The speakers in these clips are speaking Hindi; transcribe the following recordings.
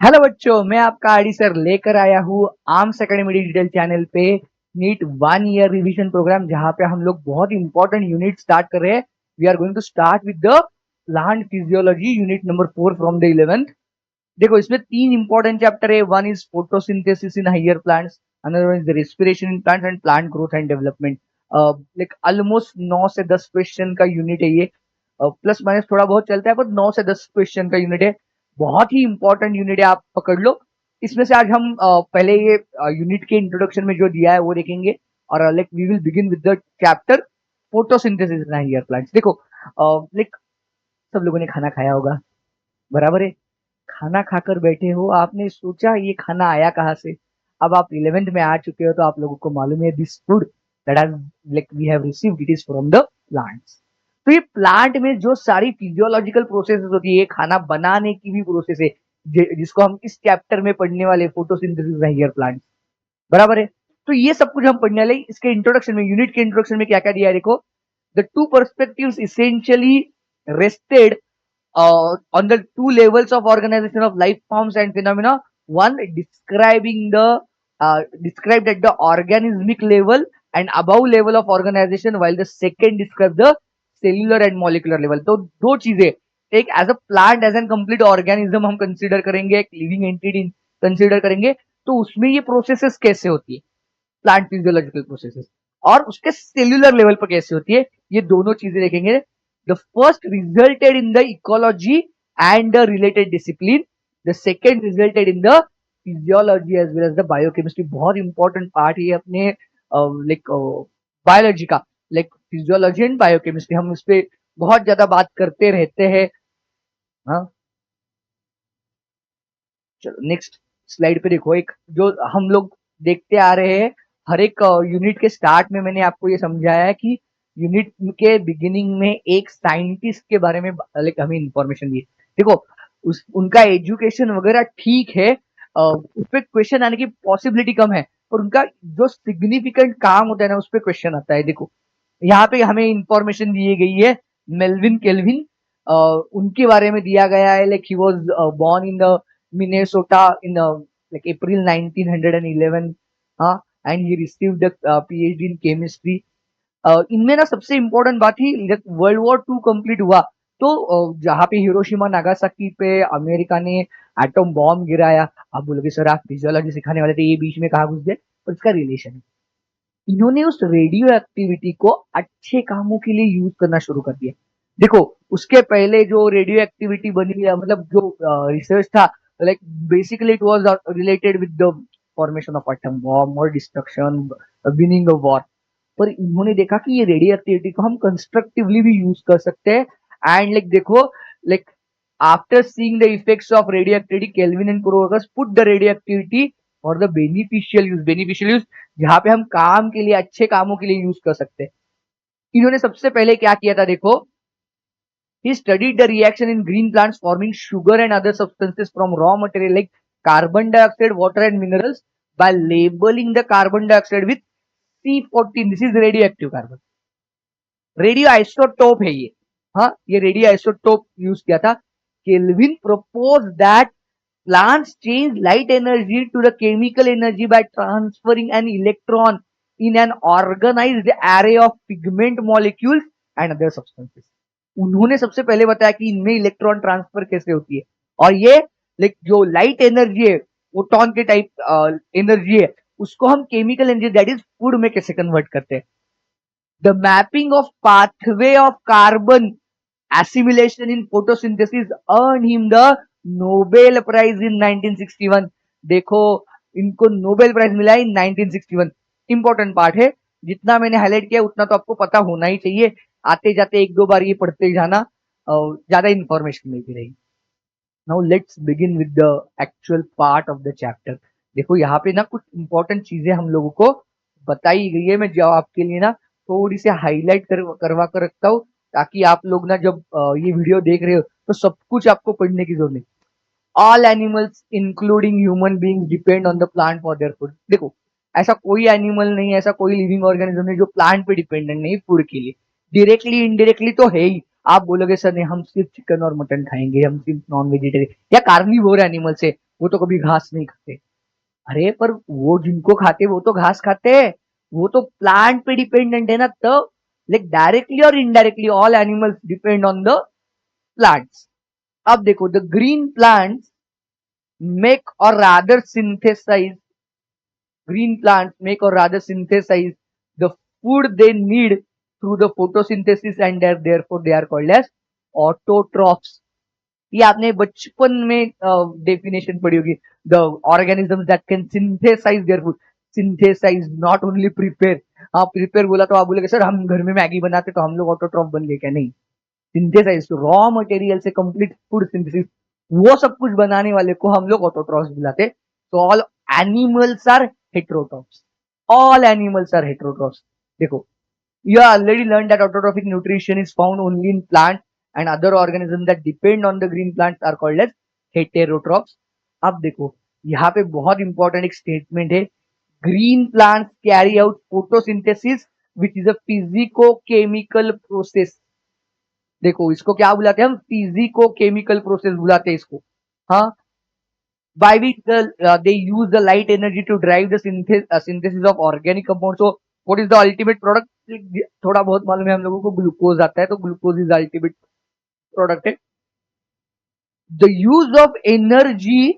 हेलो बच्चों, मैं आपका आरडी सर लेकर आया हूँ आर्म्स एकेडमी डिजिटल चैनल पे नीट 1 ईयर रिवीजन प्रोग्राम, जहाँ पे हम लोग बहुत इंपॉर्टेंट यूनिट स्टार्ट कर रहे हैं। We are going to start with the plant physiology unit number 4 from the 11th। देखो, इसमें 3 इंपॉर्टेंट चैप्टर है। One is photosynthesis in higher plants, another one is the respiration in plants and plant growth and development. Like almost 9 से 10 क्वेश्चन का यूनिट है ये। प्लस माइनस थोड़ा बहुत चलता है, पर 9 से 10 क्वेश्चन का यूनिट है। बहुत ही इंपॉर्टेंट यूनिट है, आप पकड़ लो। इसमें से आज हम पहले ये यूनिट के इंट्रोडक्शन में जो दिया है वो देखेंगे, और like we will begin with the chapter photosynthesis in higher plants. देखो, लाइक सब लोगों ने खाना खाया होगा, बराबर है। खाना खाकर बैठे हो, आपने सोचा ये खाना आया कहाँ से। अब आप 11th में आ चुके हो, तो आप लोगों को मालूम है this food that has like we have received it is from the plants. तो ये प्लांट में जो सारी फिजियोलॉजिकल प्रोसेसेस होती है, ये खाना बनाने की भी प्रोसेस है, जिसको हम इस चैप्टर में पढ़ने वाले फोटोसिंथेसिस हायर प्लांट, बराबर है। तो ये सब कुछ हम पढ़ने वाले। इसके इंट्रोडक्शन में, यूनिट के इंट्रोडक्शन में क्या क्या दिया है देखो। The two perspectives essentially rested on the two levels of organization of life forms and phenomena. One described at the organismic level and above level of organization, while the second describes the cellular and molecular level. तो दो चीजें, एक as a plant as an complete organism हम कंसीडर करेंगे, एक लिविंग एंटिटी कंसीडर करेंगे, तो उसमें ये प्रोसेसेस कैसे होती है, प्लांट फिजियोलॉजिकल प्रोसेसेस, और उसके सेल्यूलर लेवल पर कैसे होती है, ये दोनों चीजें देखेंगे। The first resulted in the ecology and the related discipline, the second resulted in the physiology as well as the biochemistry. बहुत इंपॉर्टेंट पार्ट है अपने लाइक बायोलॉजी का, लाइक फिजियोलॉजी एंड बायोकेमिस्ट्री। हम इस पे बहुत ज्यादा बात करते रहते हैं। हाँ, चलो नेक्स्ट स्लाइड पे देखो। एक जो हम लोग देखते आ रहे हैं, हर एक यूनिट के स्टार्ट में मैंने आपको ये समझाया है कि यूनिट के बिगिनिंग में एक साइंटिस्ट के बारे में लाइक हमें इंफॉर्मेशन दी। देखो, उनका एजुकेशन वगैरह ठीक है, उस पर क्वेश्चन आने की पॉसिबिलिटी कम है, पर उनका जो सिग्निफिकेंट काम होता है ना, उस पर क्वेश्चन आता है। देखो, यहाँ पे हमें इंफॉर्मेशन दी गई है मेल्विन केल्विन, उनके बारे में दिया गया है। Like he was born in the Minnesota in like April 1911, हाँ, and he received a PhD in chemistry। इनमें ना सबसे इम्पोर्टेंट बात ही, वर्ल्ड वॉर 2 कंप्लीट हुआ, तो जहाँ पे हिरोशिमा नागासाकी पे अमेरिका ने एटम बॉम्ब गिराया। आप बोलोगे सर आप फिजियोलॉजी सिखाने वाले थे, ये बीच में कहाँ घुस गए, पर इसका रिलेशन है। इन्होंने उस रेडियो एक्टिविटी को अच्छे कामों के लिए यूज करना शुरू कर दिया। देखो, उसके पहले जो रेडियो एक्टिविटी बनी है, मतलब जो रिसर्च था, like basically it was related with the formation of atom bomb और डिस्ट्रक्शन, विनिंग ऑफ वॉर। पर इन्होंने देखा कि ये रेडियो एक्टिविटी को हम कंस्ट्रक्टिवली भी यूज कर सकते हैं। एंड लाइक देखो, like after seeing the effects of radio activity, Kelvin and coworkers put the radio activity for the beneficial use, जहां पे हम काम के लिए, अच्छे कामों के लिए यूज कर सकते हैं। इन्होंने सबसे पहले क्या किया था देखो, he studied the reaction in green plants forming sugar and other substances from raw material like carbon dioxide, water and minerals by labeling the carbon dioxide with C14। this is radioactive carbon, radio isotope है ये। हाँ, ये रेडियो आइसोटोप यूज किया था। Kelvin propose that plants change light energy to the chemical energy by transferring an electron in an organized array of pigment molecules and other substances। उन्होंने सबसे पहले बताया कि इनमें इलेक्ट्रॉन ट्रांसफर कैसे होती है, और ये लाइक जो लाइट एनर्जी है, फोटोन के टाइप एनर्जी है, उसको हम chemical energy that is food में कैसे कन्वर्ट करते हैं। The mapping of pathway of carbon assimilation in photosynthesis earned him the Nobel Prize in 1961। देखो, इनको नोबेल प्राइज मिला है इन 1961। इंपॉर्टेंट पार्ट है, जितना मैंने हाईलाइट किया उतना तो आपको पता होना ही चाहिए। आते जाते एक दो बार ये पढ़ते जाना, ज्यादा इंफॉर्मेशन मिलती रहेगी। Now let's begin with the actual part of the chapter. देखो, यहाँ पे ना कुछ इंपॉर्टेंट चीजें हम लोगों को बताई गई है। मैं जो आपके लिए ना थोड़ी सी हाईलाइट करवा कर रखता हूँ, ताकि आप लोग ना जब ये वीडियो देख रहे हो तो सब कुछ आपको पढ़ने की जरूरत नहीं। All animals including human beings depend on the plant for their food. देखो, ऐसा कोई एनिमल नहीं है, ऐसा कोई लिविंग ऑर्गेनिज्म नहीं जो प्लांट पे डिपेंडेंट नहीं फूड के लिए। डायरेक्टली इनडायरेक्टली तो है ही। आप बोलोगे सर नहीं, हम सिर्फ चिकन और मटन खाएंगे, हम सिर्फ नॉन वेजिटेरियन या कार्निवोर एनिमल से, वो तो कभी घास नहीं खाते। अरे पर वो जिनको खाते वो तो घास खाते हैं, वो तो प्लांट पे डिपेंडेंट है ना, तो लाइक डायरेक्टली और indirectly all animals depend on the plants. अब देखो the green plants make or rather synthesize green plants make or rather synthesize the food they need through the photosynthesis and therefore they are called as autotrophs। ये आपने बचपन में डेफिनेशन पढ़ी होगी, the organisms that can synthesize their food. Synthesize not only prepare. हाँ प्रिपेयर बोला तो आप बोलेगे सर हम घर में मैगी बनाते तो हम लोग ऑटोट्रॉफ बन गए क्या? नहीं, सिंथेसाइज रॉ मटेरियल से कंप्लीट फूड सिंथेसिस, वो सब कुछ बनाने वाले को हम लोग ऑटोट्रॉफ्स बुलाते। तो all animals are heterotrophs, all animals are heterotrophs. देखो you already learned that autotrophic nutrition is found only in plants and other organisms that depend on the green plants are called as heterotrophs। अब देखो यहाँ पे बहुत इंपॉर्टेंट एक स्टेटमेंट है, green plants carry out photosynthesis which is a physico chemical process. देखो इसको क्या बुलाते हैं हम? फिजिको केमिकल प्रोसेस बुलाते हैं इसको। हाँ, by which they use the light energy to drive the synthesis of organic compounds। So what is the ultimate product? थोड़ा बहुत मालूम है हम लोगों को, ग्लूकोज आता है, तो ग्लूकोज इज अल्टीमेट प्रोडक्ट है। The use of energy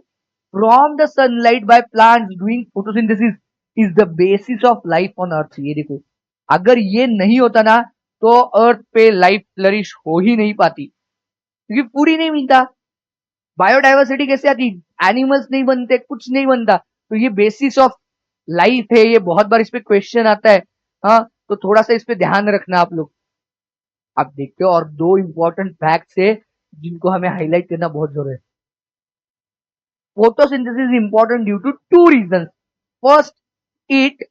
from the sunlight by plants doing photosynthesis is the basis of life on earth. ये देखो अगर ये नहीं होता ना तो अर्थ पे लाइफ फ्लरिश हो ही नहीं पाती, क्योंकि फूड ही नहीं मिलता। बायोडाइवर्सिटी कैसे आती? एनिमल्स नहीं बनते, कुछ नहीं बनता। तो ये बेसिस ऑफ लाइफ है, ये बहुत बार इस पे क्वेश्चन आता है। हाँ, तो थोड़ा सा इस पे ध्यान रखना आप लोग। आप देखते हो, और दो इंपॉर्टेंट फैक्ट्स है जिनको हमें हाईलाइट करना बहुत जरूरी है। Photosynthesis is important due to two reason. First, it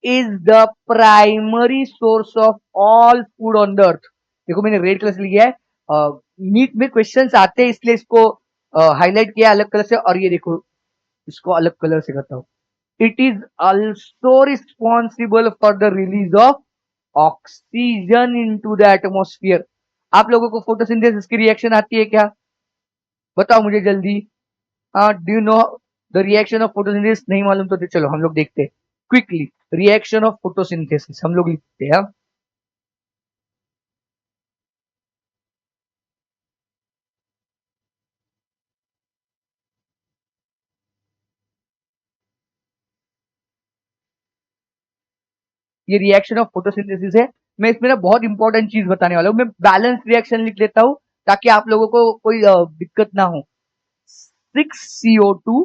is the primary source of all food on the earth. देखो मैंने रेड कलर से लिया है, नीट में क्वेश्चंस आते हैं इसलिए इसको हाईलाइट किया अलग कलर से। और ये देखो इसको अलग कलर से करता हूं। It is also responsible for the release of oxygen into the atmosphere. आप लोगों को फोटोसिंथेसिस की रिएक्शन आती है क्या? बताओ मुझे जल्दी। Do you know the reaction of photosynthesis? नहीं मालूम तो चलो हम लोग देखते हैं क्विकली। रिएक्शन ऑफ फोटोसिंथेसिस हम लोग लिखते हैं। ये रिएक्शन ऑफ फोटोसिंथेसिस है। मैं इसमें ना बहुत इंपॉर्टेंट चीज बताने वाला हूँ। मैं बैलेंस रिएक्शन लिख लेता हूँ ताकि आप लोगों को कोई दिक्कत ना हो। 6CO2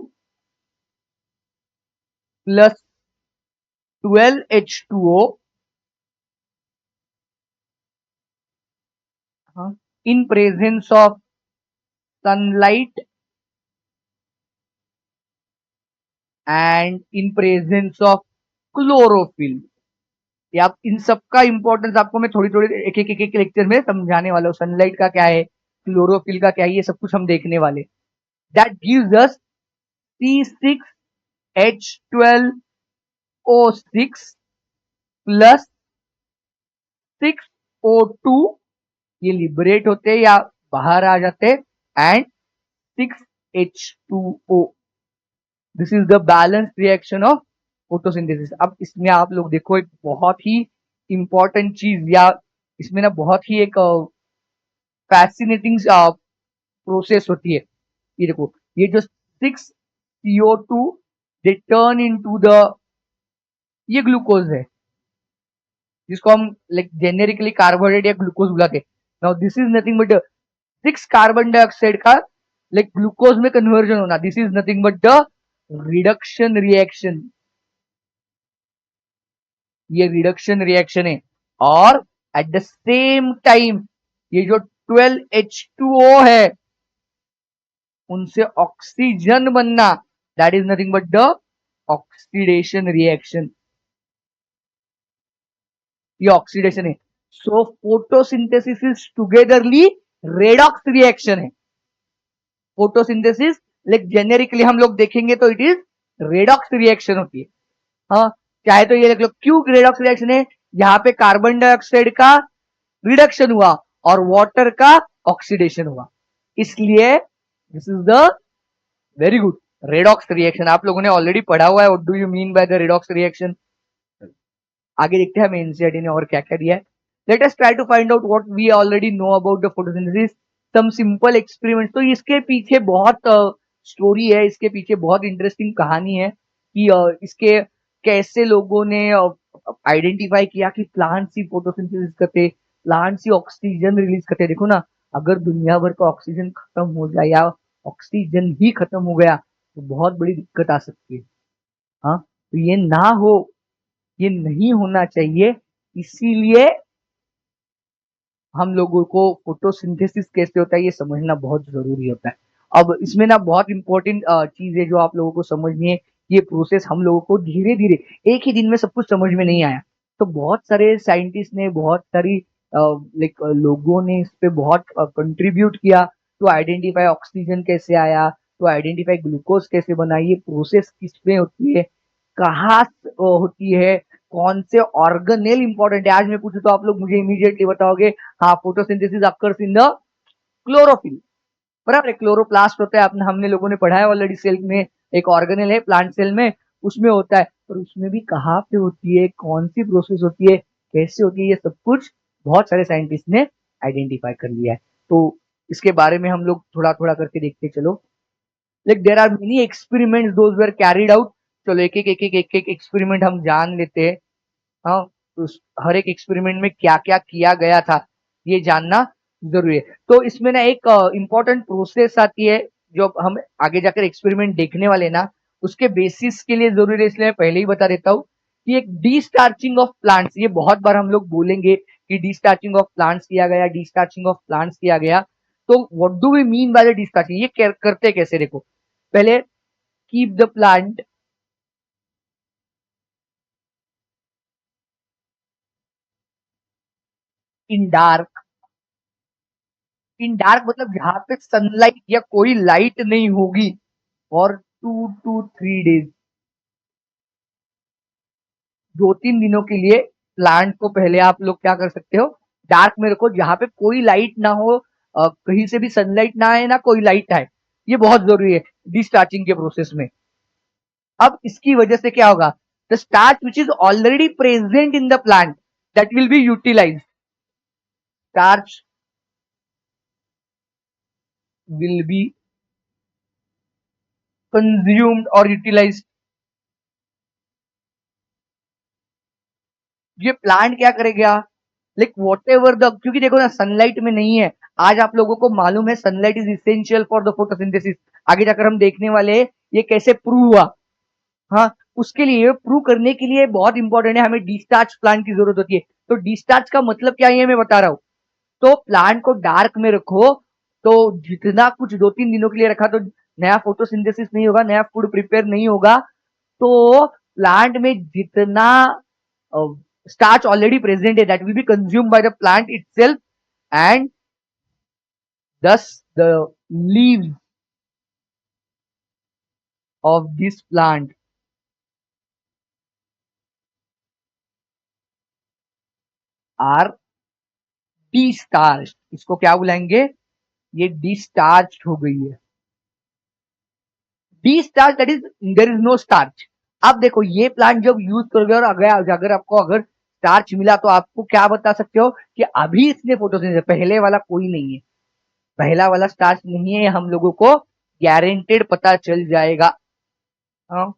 plus 12H2O in presence of sunlight and in presence of chlorophyll। ये आप इन सबका इंपॉर्टेंस आपको मैं थोड़ी थोड़ी एक लेक्चर में समझाने वाला हूँ। सनलाइट का क्या है, क्लोरोफिल का क्या है, ये सब कुछ हम देखने वाले। That gives us C6H12O6 plus 6O2, ये लिबरेट होते हैं या बाहर आ जाते हैं, and 6H2O। This is the balance reaction of photosynthesis. अब इसमें आप लोग देखो एक बहुत ही इंपॉर्टेंट चीज, या इसमें ना बहुत ही एक फैसिनेटिंग प्रोसेस होती है। ये देखो ये जो 6CO2 they turn into the, ये ग्लूकोज है जिसको हम लाइक जेनेरिकली कार्बोहाइड्रेट या ग्लूकोज बुलाते हैं। Now this is nothing but 6 carbon dioxide का लाइक ग्लूकोज में कन्वर्जन होना, this is nothing but the reduction reaction. ये रिडक्शन रिएक्शन है। और एट द सेम टाइम ये जो 12H2O है उनसे ऑक्सीजन बनना, that is nothing but the oxidation reaction. ये ऑक्सीडेशन है। सो photosynthesis is togetherly redox reaction है। फोटोसिंथेसिस लाइक जेनेरिकली हम लोग देखेंगे तो इट इज रेडॉक्स रिएक्शन होती है। हाँ, चाहे तो ये देख लो क्यों रेडॉक्स रिएक्शन है। यहाँ पे कार्बन डाइऑक्साइड का रिडक्शन हुआ और वाटर का ऑक्सीडेशन हुआ, इसलिए this is the very good redox reaction आप लोगों ने ऑलरेडी पढ़ा हुआ है. What do you mean by the redox reaction? आगे देखते हैं हमें एनसीईआरटी ने और क्या क्या दिया है. Let us try to find out what we already know about the photosynthesis. Some simple experiment. तो इसके पीछे बहुत स्टोरी है, इसके पीछे बहुत इंटरेस्टिंग कहानी है कि इसके कैसे लोगों ने आइडेंटिफाई किया कि प्लांट्स ही फोटोसिंथेसिस करते, प्लांट्स ही ऑक्सीजन रिलीज करते. देखो ना, अगर दुनिया भर का ऑक्सीजन खत्म हो जाए या ऑक्सीजन ही खत्म हो गया तो बहुत बड़ी दिक्कत आ सकती है. हाँ, तो ये ना हो, ये नहीं होना चाहिए. इसीलिए हम लोगों को फोटोसिंथेसिस कैसे होता है ये समझना बहुत जरूरी होता है. अब इसमें ना बहुत इंपॉर्टेंट चीज है जो आप लोगों को समझनी है. ये प्रोसेस हम लोगों को धीरे धीरे, एक ही दिन में सब कुछ समझ में नहीं आया. तो बहुत सारे साइंटिस्ट ने, बहुत सारी लाइक लोगों ने इस पे बहुत कंट्रीब्यूट किया टू आइडेंटिफाई ऑक्सीजन कैसे आया, टू आइडेंटिफाई ग्लूकोज कैसे बना, ये प्रोसेस किस में होती है, कहाँ होती है, कौन से ऑर्गेनेल इंपॉर्टेंट है. आज मैं पूछूं तो आप लोग मुझे इमीडिएटली बताओगे हाँ photosynthesis occurs in the chlorophyll. बराबर है, क्लोरोप्लास्ट होता है, अपने हमने लोगों ने पढ़ा है ऑलरेडी. सेल में एक ऑर्गेनेल है प्लांट सेल में, उसमें होता है. पर उसमें भी कहाँ पे होती है, कौन सी प्रोसेस होती है, कैसे होती है, ये सब कुछ बहुत सारे साइंटिस्ट ने आइडेंटिफाई कर लिया है. तो इसके बारे में हम लोग थोड़ा थोड़ा करके देखते चलो. Like there are many experiments those were carried out. चलो एक एक एक्सपेरिमेंट हम जान लेते हैं. हाँ, तो हर एक एक्सपेरिमेंट में क्या क्या किया गया था ये जानना जरूरी है. तो इसमें ना एक इम्पोर्टेंट प्रोसेस आती है जो हम आगे जाकर एक्सपेरिमेंट देखने वाले ना, उसके बेसिस के लिए जरूरी है. इसलिए मैं पहले ही बता देता हूँ कि एक डिस्टार्चिंग ऑफ प्लांट्स, ये बहुत बार हम लोग बोलेंगे कि डिस्टार्चिंग ऑफ प्लांट्स किया गया, डिस्टार्चिंग ऑफ प्लांट्स किया गया. तो what do we mean by the destarching, ये करते कैसे देखो. पहले keep the plant in dark. In dark मतलब जहां पे सनलाइट या कोई लाइट नहीं होगी फॉर 2 to 3 days. 2-3 दिनों के लिए प्लांट को पहले आप लोग क्या कर सकते हो, डार्क में रखो, जहां पे कोई लाइट ना हो, कहीं से भी सनलाइट ना आए ना कोई लाइट आए. ये बहुत जरूरी है डिस्टार्चिंग के प्रोसेस में. अब इसकी वजह से क्या होगा, the starch which is already present in the plant that will be utilize. Starch will be consumed और यूटिलाइज. ये प्लांट क्या करेगा, लाइक वॉट एवर द, क्योंकि देखो ना सनलाइट में नहीं है. आज आप लोगों को मालूम है sunlight is essential for the photosynthesis. आगे जाकर हम देखने वाले हैं ये कैसे प्रूव हुआ. हाँ, उसके लिए प्रूव करने के लिए बहुत इंपॉर्टेंट है, हमें डिस्चार्ज प्लांट की जरूरत होती है. तो डिस्चार्ज का मतलब क्या है मैं बता रहा हूं. तो प्लांट को डार्क में रखो, तो जितना कुछ 2-3 दिनों के लिए रखा तो नया फोटोसिंथेसिस नहीं होगा, नया फूड प्रिपेयर नहीं होगा. तो प्लांट में जितना starch already present that will be consumed by the plant itself, and thus the leaves of this plant are डिस्टार्च. इसको क्या बुलाएंगे, ये डिस्टार्च हो गई है. Destarch that is there is no starch. अब देखो ये प्लांट जब यूज करोगे और अगर अगर आपको अगर स्टार्च मिला तो आपको क्या बता सकते हो कि अभी इसने फोटोसिंथेसिस, पहले वाला कोई नहीं है, पहला वाला स्टार्च नहीं है, हम लोगों को गारंटेड पता चल जाएगा. हाँ,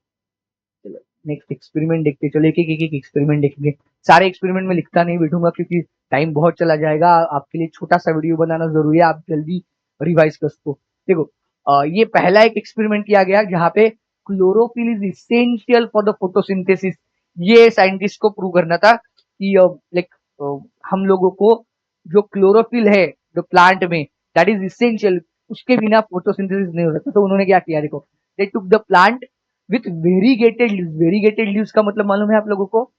चलो नेक्स्ट एक्सपेरिमेंट देखते. चलो एक एक्सपेरिमेंट देखेंगे. सारे एक्सपेरिमेंट में लिखता नहीं बैठूंगा क्योंकि टाइम बहुत चला जाएगा. आपके लिए छोटा सा वीडियो बनाना जरूरी है, आप जल्दी रिवाइज कर सको. देखो ये पहला एक एक्सपेरिमेंट किया गया जहां पे chlorophyll is essential for the photosynthesis. ये साइंटिस्ट को प्रूव करना था कि लाइक हम लोगों को जो क्लोरोफिल है जो प्लांट में दैट इज इसेंशियल, उसके बिना फोटोसिंथेसिस नहीं हो सकता. तो उन्होंने क्या किया, देखो they took the plant with variegated leaves. Variegated leaves का मतलब मालूम है आप लोगों को,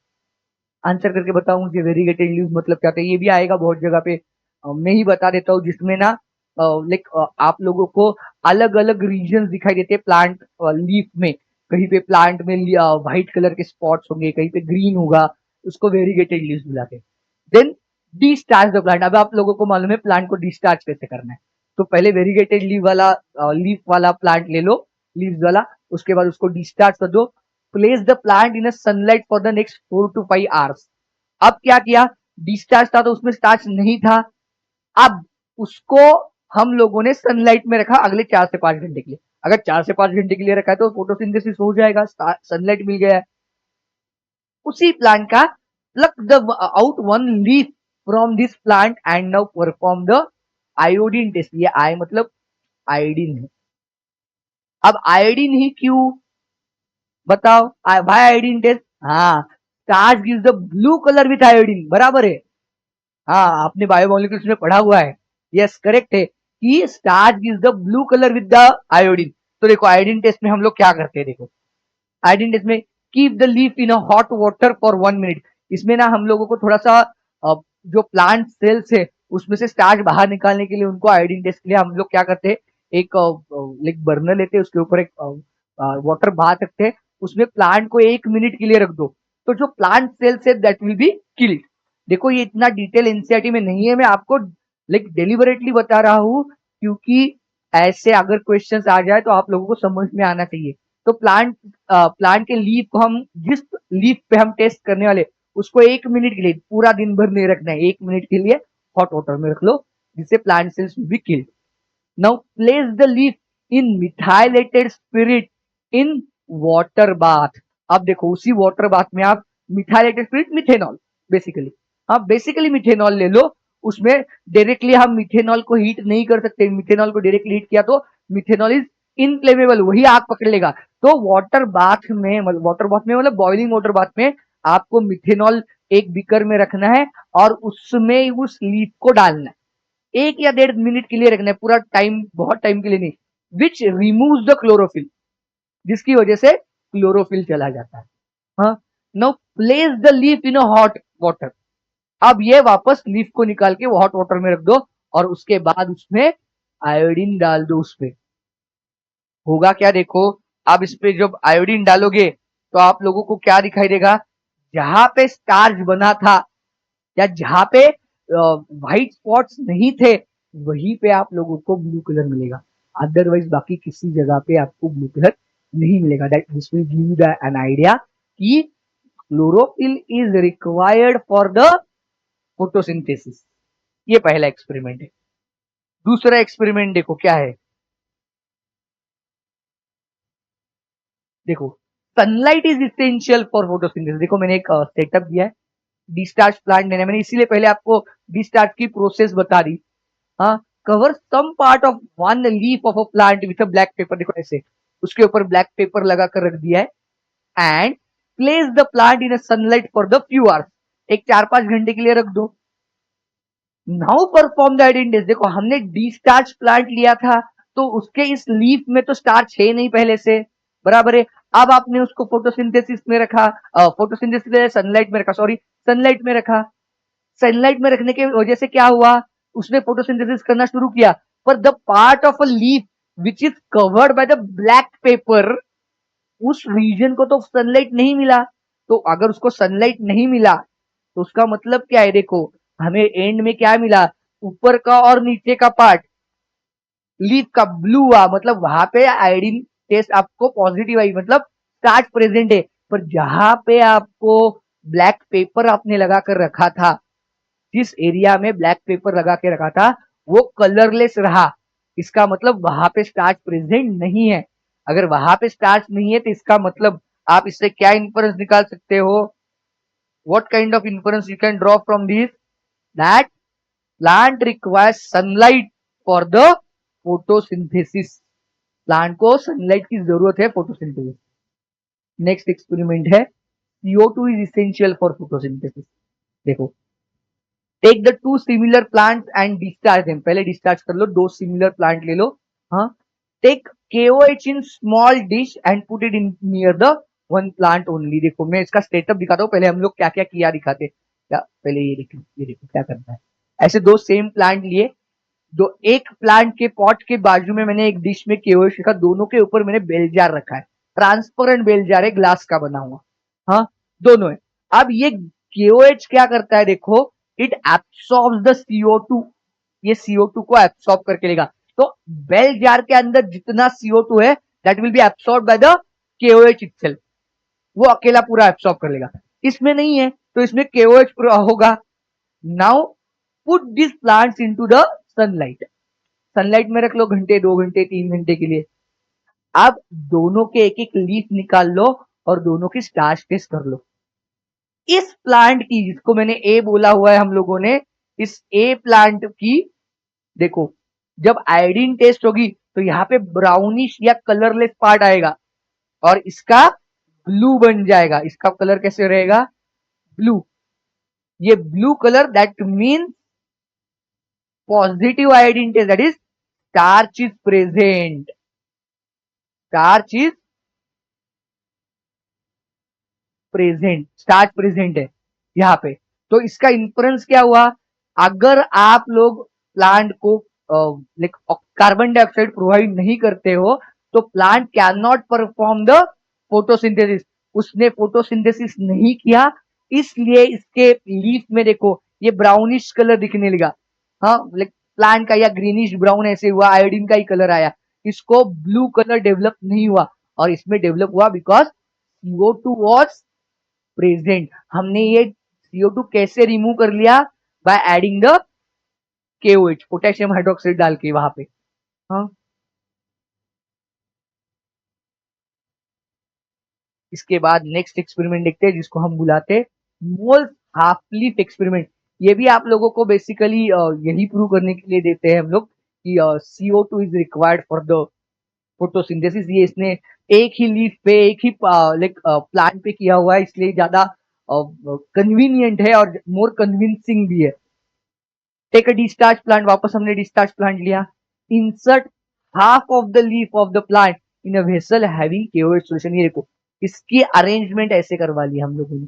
आंसर करके बताओ मुझे वेरीगेटेड लीव्स मतलब क्या होता है. ये भी आएगा बहुत जगह पे, मैं ही बता देता हूँ. जिसमें ना लाइक आप लोगों को अलग अलग रीजन दिखाई देते हैं प्लांट लीफ में. कहीं पे प्लांट में व्हाइट कलर के स्पॉट्स होंगे, कहीं पे ग्रीन होगा, उसको वेरीगेटेड लीव्स बुलाते हैं. Then destarch the plant. अब आप लोगों को मालूम है प्लांट को डिस्टार्च कैसे करना है. तो पहले वेरीगेटेड लीफ वाला प्लांट ले लो, लीव्स वाला, उसके बाद उसको डिस्चार्ज कर दो। Place the plant in a sunlight for the next 4 to 5 hours. अब क्या किया, डिस्चार्ज था तो उसमें स्टार्च नहीं था, अब उसको हम लोगों ने सनलाइट में रखा अगले 4 से 5 घंटे के लिए। अगर 4 से 5 घंटे के लिए रखा है तो फोटोसिंथेसिस हो जाएगा, सनलाइट मिल गया है। उसी प्लांट का pluck the out one leaf from this plant and now perform the iodine test. ये आई मतलब आयोडीन है। अब आयोडीन ही क्यों, बताओ भाई आयोडीन टेस्ट। हाँ, starch gives the blue colour with iodine, बराबर है। हाँ, आपने बायोमोलिक्यूल्स में पढ़ा हुआ है। यस करेक्ट है कि starch gives the blue colour with the iodine. तो देखो आयोडीन टेस्ट में हम लोग क्या करते हैं, देखो आयोडीन टेस्ट में keep the leaf in a hot water for 1 minute. इसमें ना हम लोगों को थोड़ा सा जो प्लांट सेल्स है उसमें से स्टार्च बाहर निकालने के लिए उनको आयोडीन टेस्ट के लिए हम लोग क्या करते हैं, एक लाइक बर्नर लेते हैं, उसके ऊपर एक वाटर बाहर रखते हैं, उसमें प्लांट को 1 मिनट के लिए रख दो, तो जो प्लांट सेल्स है दैट विल बी किल्ड। देखो ये इतना डिटेल एनसीईआरटी में नहीं है, मैं आपको लाइक डेलिबरेटली बता रहा हूं क्योंकि ऐसे अगर क्वेश्चंस आ जाए तो आप लोगों को समझ में आना चाहिए। तो प्लांट के लीफ को हम जिस लीफ पे हम टेस्ट करने वाले उसको 1 मिनट के लिए, पूरा दिन भर नहीं रखना है, 1 मिनट के लिए हॉट वाटर में रख लो जिससे plant cells will be killed. Now place the leaf in methylated spirit in water bath. अब देखो उसी वाटर बाथ में आप मिथाइलेटेड स्पिरिट, मिथेनॉल बेसिकली, आप बेसिकली मिथेनॉल ले लो, उसमें डायरेक्टली हम मिथेनॉल को हीट नहीं कर सकते, मिथेनॉल को डायरेक्टली हीट किया तो मिथेनॉल इज इनफ्लेमेबल, वही आग पकड़ लेगा। तो वाटर बाथ में मतलब बॉइलिंग वाटर बाथ में आपको मिथेनॉल एक बीकर में रखना है और उसमें उस लीफ को डालना है, 1 या 1.5 मिनट के लिए रखना है, पूरा टाइम बहुत टाइम के लिए नहीं, विच रिमूव्स द क्लोरोफिल, जिसकी वजह से क्लोरोफिल चला जाता है। हाँ, now place the leaf in a hot water. अब ये वापस लीफ को निकाल के हॉट वाटर में रख दो और उसके बाद उसमें आयोडीन डाल दो। उसपे होगा क्या, देखो अब इस पे जब आयोडीन डालोगे तो आप लोगों को क्या दिखाई देगा, जहां पे स्टार्च बना था या जहां पे व्हाइट स्पॉट्स नहीं थे वहीं पे आप लोगों को ब्लू कलर मिलेगा, अदरवाइज बाकी किसी जगह पे आपको ब्लू कलर नहीं मिलेगा। That this will give you an idea कि chlorophyll is required for the photosynthesis. ये पहला एक्सपेरिमेंट है। दूसरा एक्सपेरिमेंट देखो क्या है, देखो sunlight is essential for photosynthesis. देखो मैंने एक सेटअप दिया है, डिस्चार्ज प्लांट लेना, मैंने इसीलिए पहले आपको डिस्चार्ज की प्रोसेस बता दी। हाँ, cover some part of one leaf of a plant with a black paper, देखो ऐसे उसके ऊपर ब्लैक पेपर लगा कर रख दिया है and place the plant in sunlight for the few hours, एक 4-5 घंटे के लिए रख दो। Now perform the iodine test. देखो हमने डिस्चार्ज प्लांट लिया था तो उसके इस लीफ में तो स्टार्च है नहीं पहले से, बराबर है। अब आपने उसको फोटोसिंथेसिस में रखा, फोटोसिंथेसिस सनलाइट में रखा, सॉरी सनलाइट में रखा। सनलाइट में रखने की वजह से क्या हुआ, उसने फोटोसिंथेसिस करना शुरू किया, पर the part of a leaf which is covered by the black pepper, उस रीजन को तो सनलाइट नहीं मिला। तो अगर उसको सनलाइट नहीं मिला तो उसका मतलब क्या है, देखो हमें एंड में क्या मिला, ऊपर का और नीचे का पार्ट लीफ का ब्लू हुआ, मतलब वहां पे आयोडीन टेस्ट आपको पॉजिटिव आई, मतलब स्टार्च प्रेजेंट है। पर जहां पे आपको ब्लैक पेपर आपने लगा कर रखा था, जिस एरिया में ब्लैक पेपर लगा के रखा था वो कलरलेस रहा, इसका मतलब वहां पे स्टार्च प्रेजेंट नहीं है। अगर वहां पे स्टार्च नहीं है तो इसका मतलब आप इससे क्या इंफरेंस निकाल सकते हो, what kind of inference you can draw from this, that plant requires sunlight for the photosynthesis. Plant को सनलाइट की जरूरत है फोटोसिंथेसिस। नेक्स्ट एक्सपेरिमेंट है CO2 is essential for photosynthesis. देखो take the two similar plant and discharge them, पहले डिस्चार्ज कर लो, दो सिमिलर प्लांट ले लो। हाँ, take KOH in small dish and put it in near the one plant only. देखो मैं इसका स्टेटअप दिखाता हूँ, पहले हम लोग क्या क्या किया दिखाते क्या, पहले ये देखो क्या करना है। ऐसे दो सेम प्लांट लिए, दो एक प्लांट के पॉट के बाजू में मैंने एक डिश में KOH रखा, दोनों के ऊपर मैंने बेल जार रखा है, ट्रांसपेरेंट बेल जार है, ग्लास का बना हुआ। हाँ, दोनों है। अब ये KOH क्या करता है, देखो इट एब्सॉर्ब्स द CO2, ये CO2 को एब्सॉर्ब करके लेगा। तो बेल जार के अंदर जितना CO2 है that will B absorb by the KOH itself, वो अकेला पूरा एब्सॉर्ब कर लेगा। इसमें नहीं है तो इसमें KOH पूरा होगा। Now put this plants into the sunlight, sunlight में रख लो घंटे, 2 घंटे, 3 घंटे के लिए। अब दोनों के एक एक लीफ निकाल लो और दोनों की स्टार्च टेस्ट कर लो। इस प्लांट की, जिसको मैंने ए बोला हुआ है हम लोगों ने, इस ए प्लांट की देखो, जब आयोडीन टेस्ट होगी तो यहाँ पे ब्राउनिश या कलरलेस पार्ट आएगा और इसका ब्लू बन जाएगा। इसका कलर कैसे रहेगा? ब्लू। ये blue colour that means positive iodine test, that is starch is present, starch is present, starch present है यहाँ पे। तो इसका इंफरेंस क्या हुआ? अगर आप लोग प्लांट को कार्बन डाइऑक्साइड प्रोवाइड नहीं करते हो तो plant can not perform the photosynthesis. उसने फोटोसिंथेसिस नहीं किया, इसलिए इसके लीफ में देखो ये ब्राउनिश कलर दिखने लगा। हाँ, प्लांट का या ग्रीनिश ब्राउन ऐसे हुआ, आयोडीन का ही कलर आया। इसको ब्लू कलर डेवलप नहीं हुआ और इसमें डेवलप हुआ बिकॉज CO2 वॉज प्रेजेंट। हमने ये CO2 कैसे रिमूव कर लिया? By adding the KOH, potassium hydroxide डाल के वहां पे। हाँ, इसके बाद नेक्स्ट एक्सपेरिमेंट देखते हैं जिसको हम बुलाते हैं मोल्स हाफ लीफ एक्सपेरिमेंट। ये भी आप लोगों को बेसिकली यही प्रूव करने के लिए देते हैं हम लोग कि CO2 is required for the photosynthesis. ये इसने एक ही लीफ पे, एक ही प्लांट पे किया हुआ है, इसलिए ज्यादा कन्वीनियंट है और मोर कन्विंसिंग भी है। टेक अ डिस्चार्ज प्लांट, वापस हमने डिस्चार्ज प्लांट लिया। Insert half of the leaf of the plant in a vessel having KOH solution. ये देखो, इसकी अरेंजमेंट ऐसे करवा ली हम लोगों ने।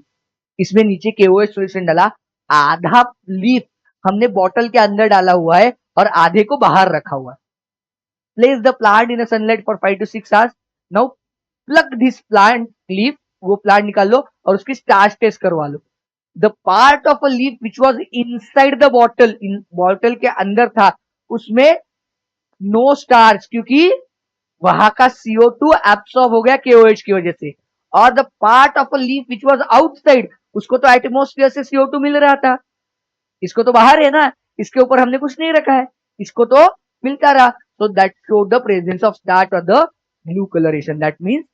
इसमें नीचे KOH सॉल्यूशन डाला, आधा लीफ हमने बॉटल के अंदर डाला हुआ है और आधे को बाहर रखा हुआ है। Place the plant in sunlight for 5 to 6 hours। Now plug this plant leaf, वो प्लांट निकाल लो और उसकी स्टार्च टेस्ट करवा लो। The part of a leaf which was inside the bottle, in bottle के अंदर था, उसमें नो स्टार्च, क्योंकि वहां का CO2 एब्सॉर्ब हो गया KOH की वजह से। और the part of a leaf which was outside, उसको तो एटमोस्फियर से CO2 मिल रहा था, इसको तो बाहर है ना, इसके ऊपर हमने कुछ नहीं रखा है, इसको तो मिलता रहा। So that showed the presence of starch or the blue coloration. That means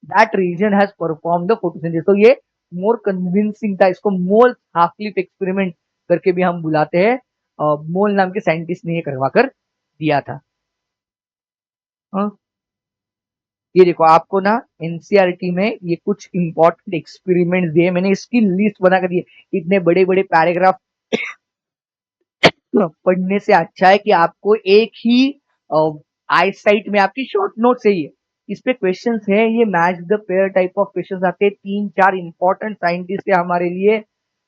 that region has performed the photosynthesis. तो ये more convincing था। इसको मोल हाफ लीफ एक्सपेरिमेंट करके भी हम बुलाते हैं। मोल नाम के साइंटिस्ट ने ये करवा कर दिया था। हाँ? ये देखो, आपको ना NCERT में ये कुछ इंपॉर्टेंट एक्सपेरिमेंट दिए, मैंने इसकी लिस्ट बना कर दी है। इतने बड़े बड़े पैराग्राफ पढ़ने से अच्छा है कि आपको एक ही आई साइट में आपकी शॉर्ट नोट चाहिए। इस पे क्वेश्चंस है, ये match the pair type of questions आते हैं। 3-4 इंपॉर्टेंट साइंटिस्ट है हमारे लिए,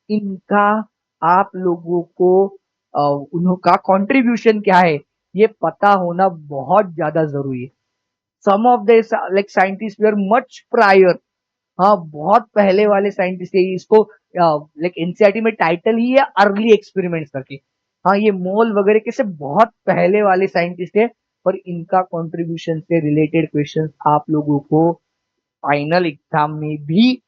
इनका आप लोगों को उनका कंट्रीब्यूशन क्या है ये पता होना बहुत ज्यादा जरूरी है। Some of the scientist were much prior, हाँ बहुत पहले वाले साइंटिस्ट है। इसको NCERT में टाइटल ही है अर्ली एक्सपेरिमेंट्स करके। हाँ, ये मोल वगैरह के से बहुत पहले वाले साइंटिस्ट है, पर इनका कंट्रीब्यूशन से रिलेटेड क्वेश्चंस आप लोगों को फाइनल एग्जाम में भी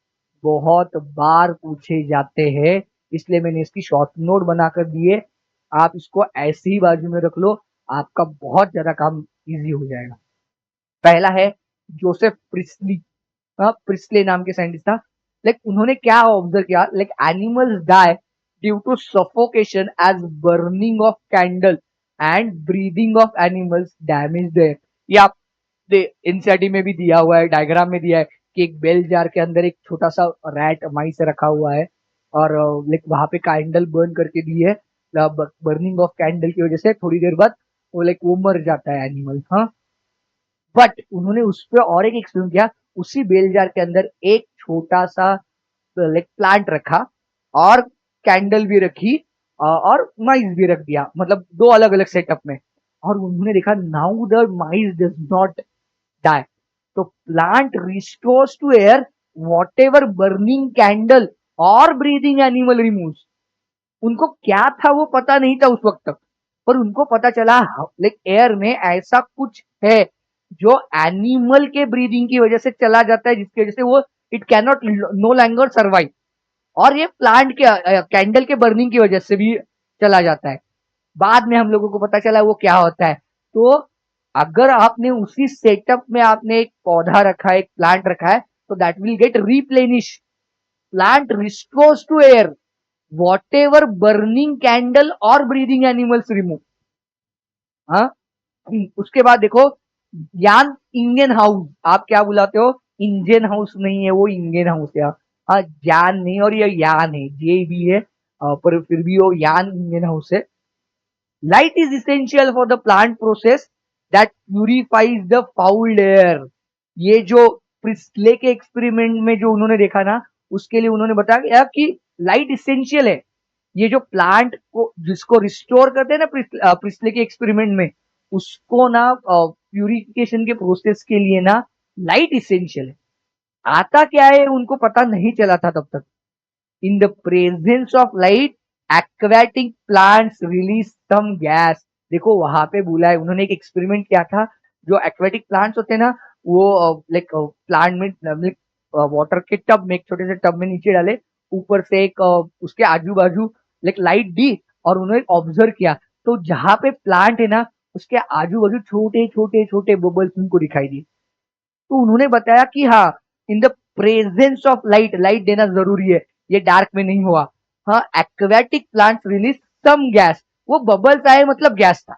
बहुत बार पूछे जाते हैं, इसलिए मैंने इसकी शॉर्ट नोट बनाकर दी है। आप इसको ऐसे ही बाजू में रख लो, आपका बहुत ज्यादा काम इजी हो जाएगा। पहला है जोसेफ प्रिस्ली। प्रिस्ले नाम के साइंटिस्ट था। उन्होंने क्या ऑब्जर्व किया, animals die due to suffocation as burning of candle and breathing of animals damage there. ये आप NCERT में भी दिया हुआ है, डायग्राम में दिया है कि एक बेल जार के अंदर एक छोटा सा रैट माइस रखा हुआ है और वहां पे कैंडल बर्न करके दी है। बर्निंग ऑफ कैंडल की वजह से थोड़ी देर बाद वो मर जाता है एनिमल। हाँ, बट उन्होंने उस पर और एक एक्सपेरिमेंट किया। उसी बेल जार के अंदर एक छोटा सा प्लांट रखा और कैंडल भी रखी और माइस भी रख दिया, मतलब 2 अलग अलग सेटअप में। और उन्होंने देखा now the mice does not die, तो plant restores to air whatever burning candle और ब्रीदिंग एनिमल रिमूव्स। उनको क्या था वो पता नहीं था उस वक्त तक, पर उनको पता चला एयर में ऐसा कुछ है जो एनिमल के ब्रीदिंग की वजह से चला जाता है, जिसकी वजह से वो it can not know longer survive. और ये प्लांट के कैंडल के बर्निंग की वजह से भी चला जाता है। बाद में हम लोगों को पता चला वो क्या होता है। तो अगर आपने उसी सेटअप में आपने एक पौधा रखा है, एक प्लांट रखा है, तो that will get replenish. Plant restores to air whatever burning candle और ब्रीदिंग एनिमल्स रिमूव। हाँ, उसके बाद देखो, यान इंडियन हाउस, आप क्या बुलाते हो? इंडियन हाउस नहीं है वो, इंडियन हाउस है। हाँ, जान नहीं, और ये यान है, जे भी है, पर फिर भी वो यान इंडियन हाउस है। Light is essential for the plant process that purifies the fouled air. ये जो प्रिस्ले के एक्सपेरिमेंट में जो उन्होंने देखा ना, उसके लिए उन्होंने बताया कि लाइट इसेंशियल है। ये जो प्लांट को जिसको रिस्टोर करते हैं ना प्रिस्ले के एक्सपेरिमेंट में, उसको ना प्यूरिफिकेशन के प्रोसेस के लिए ना लाइट इसेंशियल है। आता क्या है उनको पता नहीं चला था तब तक। In the presence of light aquatic plants release some gas. देखो वहां पे बोला है, उन्होंने एक एक्सपेरिमेंट किया था। जो एक्वेटिक प्लांट्स होते हैं ना, वो लाइक प्लांट में वाटर के टब में, एक छोटे से टब में नीचे डाले, ऊपर से एक उसके आजू बाजू लाइक लाइट दी, और उन्होंने ऑब्जर्व किया। तो जहां पे प्लांट है ना, उसके आजू बाजू छोटे छोटे छोटे बबल्स उनको दिखाई दिए। तो उन्होंने बताया कि हाँ, in the presence of light, light देना जरूरी है, ये डार्क में नहीं हुआ। हाँ, aquatic plants release some gas. वो बबल्स आए मतलब गैस था।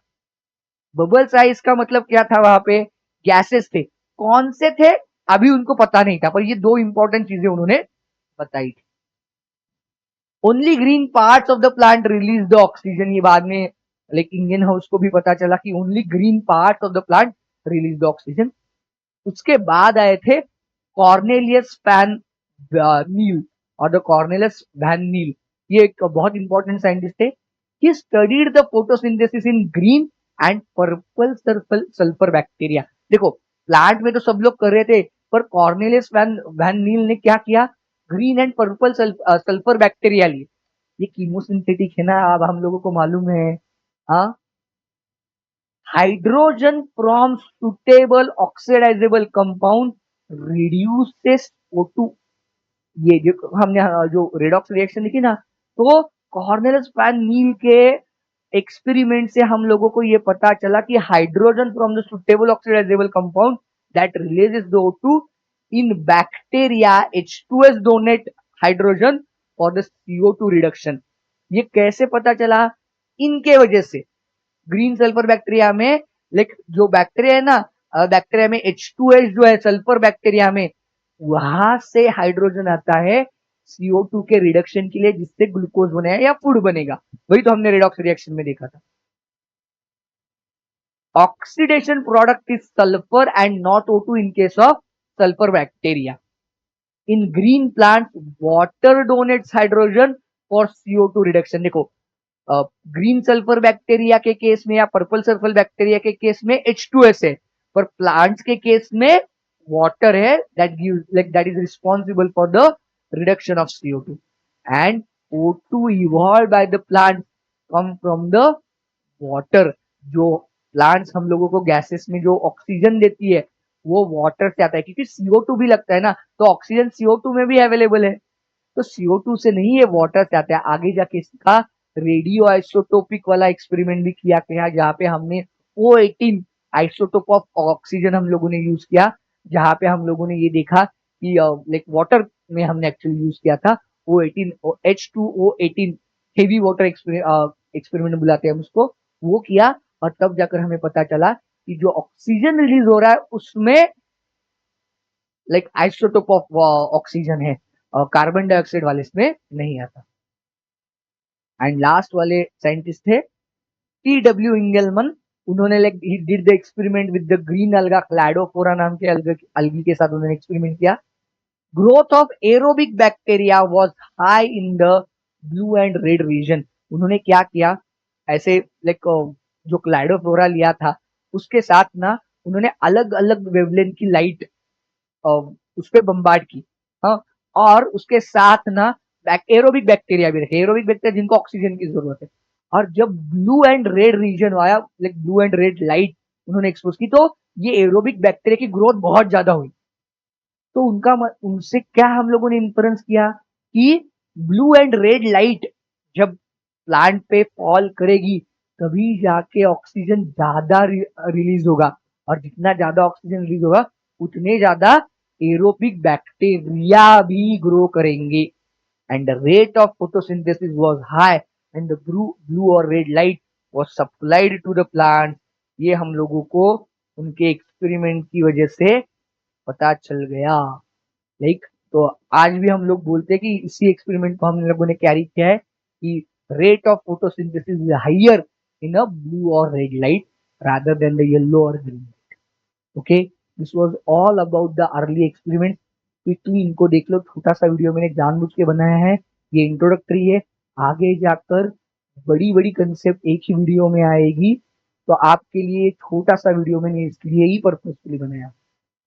बबल्स आए इसका मतलब क्या था? वहां पे गैसेस थे। कौन से थे अभी उनको पता नहीं था, पर ये दो इंपॉर्टेंट चीजें उन्होंने बताई थी। Only green parts of the plant release the oxygen. ये बाद में लाइक इंडियन हाउस को भी पता चला कि only green part of the plant release the oxygen. उसके बाद आए थे कॉर्नेलियस वैन नील, और द कॉर्नेलियस वैन नील, ये एक बहुत इंपॉर्टेंट साइंटिस्ट थे। He studied the photosynthesis in green and purple sulphur bacteria. देखो, प्लांट में तो सब लोग कर रहे थे, पर कॉर्नेलियस वैन वैन नील ने क्या किया? Green and purple sulphur bacteria लिए। ये कीमोसिंथेटिक है ना, अब हम लोगों को मालूम है। हाँ, hydrogen from suitable oxidizable compound reduces O2। ये जो हमने जो रेडॉक्स रिएक्शन देखी ना, तो कॉर्नेलियस वैन नील के एक्सपेरिमेंट से हम लोगों को ये पता चला कि hydrogen from the suitable oxidizable compound that releases the O2 in bacteria H2S donate hydrogen for the CO2 reduction. ये कैसे पता चला? इनके वजह से ग्रीन सल्फर बैक्टीरिया में, लाइक जो बैक्टीरिया है ना, बैक्टीरिया में H2S जो है सल्फर बैक्टीरिया में, वहां से हाइड्रोजन आता है CO2 के रिडक्शन के लिए, जिससे ग्लूकोज बनेगा या फूड बनेगा। वही तो हमने रेडॉक्स रिएक्शन में देखा था। Oxidation product is sulphur and not O2 in case of sulphur bacteria. In green plant water donates hydrogen for CO2 reduction. देखो, ग्रीन सल्फर बैक्टीरिया के केस में या पर्पल सल्फर बैक्टीरिया के केस में H2S है, पर प्लांट्स के केस में वाटर है, that gives like that is responsible for the reduction of CO2 and O2 evolve by the plant come from the water. जो प्लांट्स हम लोगों को गैसेस में जो ऑक्सीजन देती है, वो वाटर से आता है, क्योंकि CO2 भी लगता है ना, तो ऑक्सीजन CO2 में भी अवेलेबल है। तो CO2 से नहीं, ये वाटर से आता है। आगे जाके इसका रेडियो आइसोटोपिक वाला एक्सपेरिमेंट भी किया गया, जहां पे हमने O18 आइसोटोप ऑफ ऑक्सीजन हम लोगों ने यूज किया, जहां पे हम लोगों ने ये देखा कि लाइक वाटर में हमने एक्चुअली यूज किया था O18 H2O18 heavy water experiment बुलाते हैं हम उसको, वो किया। और तब जाकर हमें पता चला कि जो ऑक्सीजन रिलीज हो रहा है उसमें लाइक आइसोटोप ऑफ ऑक्सीजन है, कार्बन डाइऑक्साइड वाले इसमें नहीं आता। एंड लास्ट वाले साइंटिस्ट थे T.W. इंगेलमन। उन्होंने like he did the experiment with the green अलगा, क्लैडोफोरा नाम के अलगी के साथ उन्होंने एक्सपेरिमेंट किया। Growth of aerobic bacteria was high in the blue and red region. उन्होंने क्या किया, ऐसे लाइक जो क्लैडोफोरा लिया था, उसके साथ ना उन्होंने अलग अलग वेवलेंथ की लाइट उस पर बम्बार्ड की। हाँ, और उसके साथ ना एरोबिक बैक्टीरिया भी रखे, एरोबिक बैक्टीरिया जिनको ऑक्सीजन की जरूरत है। और जब ब्लू एंड रेड रीजन आया, like blue and red light उन्होंने एक्सपोज की, तो ये एरोबिक बैक्टीरिया की ग्रोथ बहुत ज्यादा हुई। तो उनसे क्या हम लोगों ने इन्फ्रेंस किया कि ब्लू एंड रेड लाइट जब प्लांट पे फॉल करेगी तभी जाके ऑक्सीजन ज्यादा रिलीज होगा, और जितना ज्यादा ऑक्सीजन रिलीज होगा उतने ज्यादा एरोबिक बैक्टीरिया भी ग्रो करेंगे, and the rate of photosynthesis was high and the blue or red light was supplied to the plant। ये हम लोगों को उनके एक्सपेरिमेंट की वजह से पता चल गया। लाइक तो आज भी हम लोग बोलते हैं कि इसी एक्सपेरिमेंट को हम लोगों ने कैरी किया है कि rate of photosynthesis is higher in a blue और red light rather than the yellow or green। Okay, this was all about the early experiment. Quickly इनको देख लो, छोटा सा वीडियो मैंने जानबूझ के बनाया है, ये इंट्रोडक्टरी है। आगे जाकर बड़ी बड़ी कंसेप्ट एक ही वीडियो में आएगी, तो आपके लिए छोटा सा वीडियो मैंने इसलिए ही पर्पजफुली बनाया।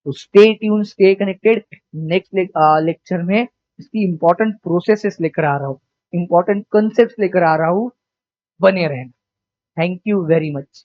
तो stay tune, stay connected. Next lecture में इसकी इंपॉर्टेंट प्रोसेसेस लेकर आ रहा हूँ, इंपॉर्टेंट कंसेप्ट लेकर आ रहा हूँ। बने रहना। Thank you very much.